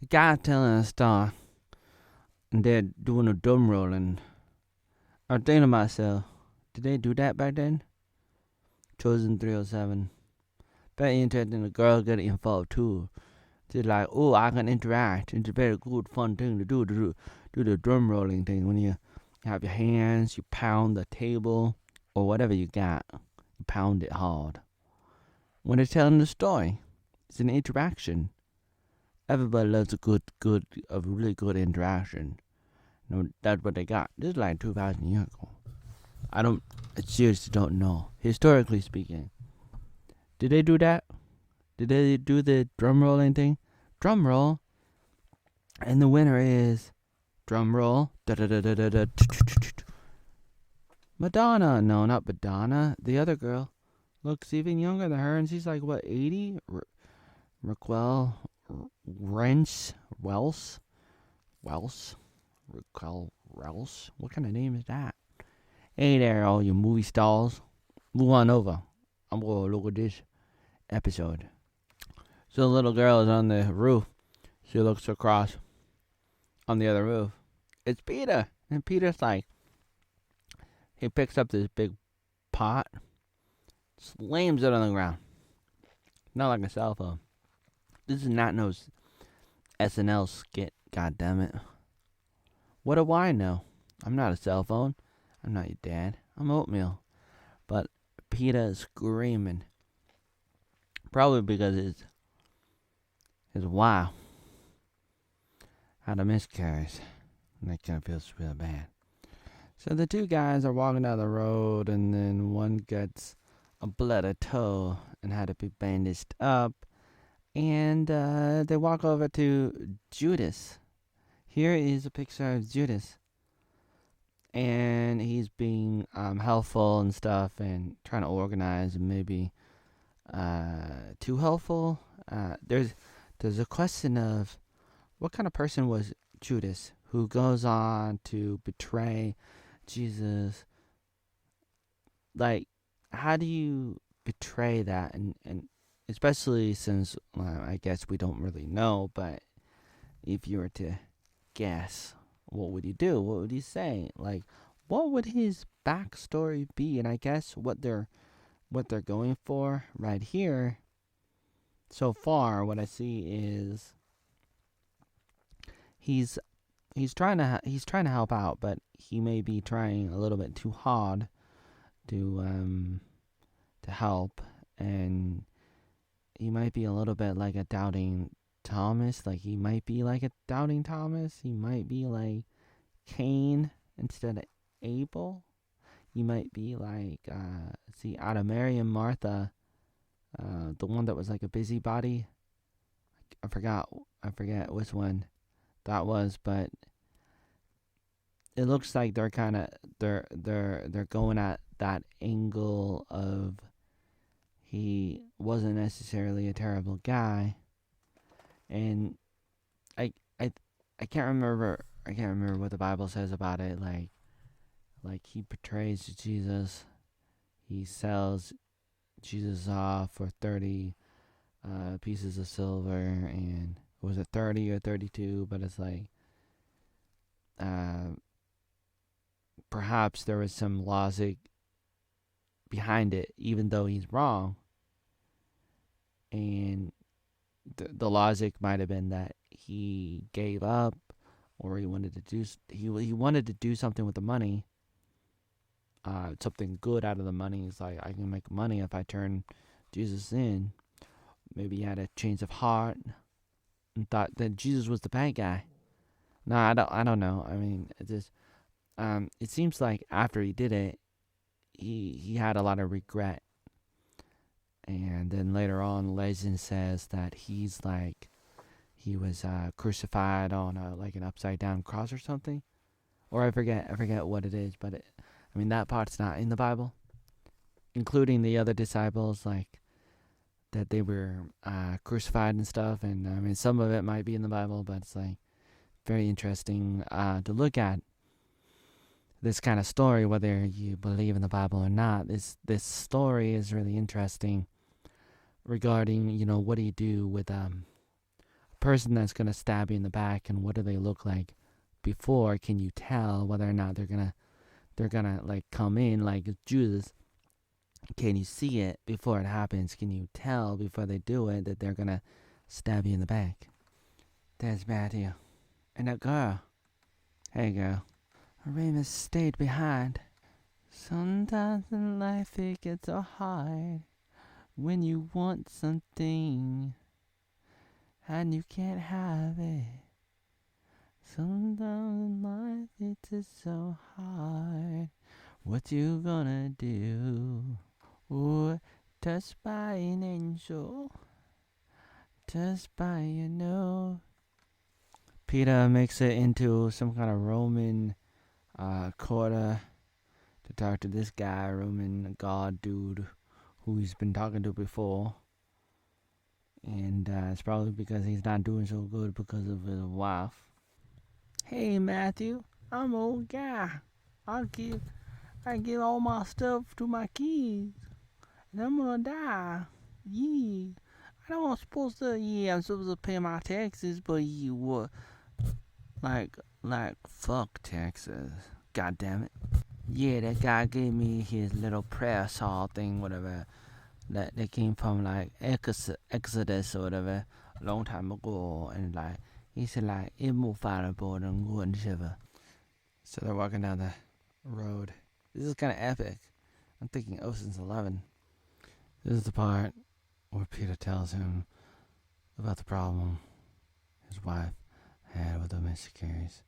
The guy telling a story, and they're doing a drum roll, and I'm thinking to myself, did they do that back then? Chosen 307. Very interesting. The girls get involved too. They're like, oh, I can interact. It's a very good, fun thing to do the drum rolling thing. When you have your hands, you pound the table or whatever you got. You pound it hard. When they're telling the story, it's an interaction. Everybody loves a really good interaction. That's what they got. This is like 2,000 years ago. I seriously don't know. Historically speaking, did they do that? Did they do the drum rolling thing? Drum roll. And the winner is drum roll. Madonna. No, not Madonna. The other girl looks even younger than her, and she's like, what, 80? Raquel Wells? Raquel Wells? What kind of name is that? Hey there, all you movie stars. Move on over. I'm going to look at this episode. So the little girl is on the roof. She looks across on the other roof. It's Peter. And Peter's like, he picks up this big pot, slams it on the ground. Not like a cell phone. This is not no SNL skit, goddammit. What do I know? I'm not a cell phone. I'm not your dad. I'm oatmeal. But Peter is screaming. Probably because his wife had a miscarriage. And that kind of feels real bad. So the two guys are walking down the road, and then one gets a bloody toe and had to be bandaged up. And they walk over to Judas. Here is a picture of Judas. And he's being helpful and stuff and trying to organize and maybe too helpful. There's a question of what kind of person was Judas, who goes on to betray Jesus. Like, how do you betray that? And especially since, I guess we don't really know, but if you were to guess, what would you do? What would you say? Like, what would his backstory be? And I guess what they're going for right here, so far, what I see is he's trying to help out, but he may be trying a little bit too hard to help, and he might be a little bit like a doubting Thomas. Like, he might be like a doubting Thomas. He might be like Cain instead of Abel. He might be like out of Mary and Martha, the one that was like a busybody. I forget which one that was, but it looks like they're going at that angle of he wasn't necessarily a terrible guy, and I can't remember what the Bible says about it. Like he betrays Jesus, he sells Jesus off for 30 pieces of silver, and was it 30 or 32? But it's like perhaps there was some logic behind it, even though he's wrong. And the logic might have been that he gave up, or he wanted to do something with the money, something good out of the money. It's like, I can make money if I turn Jesus in. Maybe he had a change of heart and thought that Jesus was the bad guy. No, I don't know. I mean, it seems like after he did it, he had a lot of regret. And then later on, legend says that he was crucified on an upside down cross or something, or I forget what it is. But that part's not in the Bible, including the other disciples, like that they were crucified and stuff. And some of it might be in the Bible, but it's like very interesting to look at this kind of story, whether you believe in the Bible or not. This story is really interesting regarding, what do you do with a person that's gonna stab you in the back, and what do they look like before? Can you tell whether or not they're gonna like come in like Judas? Can you see it before it happens? Can you tell before they do it that they're gonna stab you in the back? There's Matthew. And a girl. Hey girl. Remus stayed behind. Sometimes in life it gets so hard when you want something and you can't have it. Sometimes in life it's just so hard. What you gonna do? Or touched by an angel, touched by a nose. Peter makes it into some kind of Roman quarter to talk to this guy, Roman god dude, who he's been talking to before. And it's probably because he's not doing so good because of his wife. Hey Matthew, I'm an old guy. I give all my stuff to my kids, and I'm gonna die. Yeah, I'm supposed to pay my taxes, but you what? Like fuck taxes. God damn it. Yeah, that guy gave me his little prayer saw thing, whatever. That came from like Exodus or whatever, a long time ago, and like he said like it move fireable and go and shiver. So they're walking down the road. This is kind of epic. I'm thinking Ocean's 11. This is the part where Peter tells him about the problem his wife had with the miscarriages.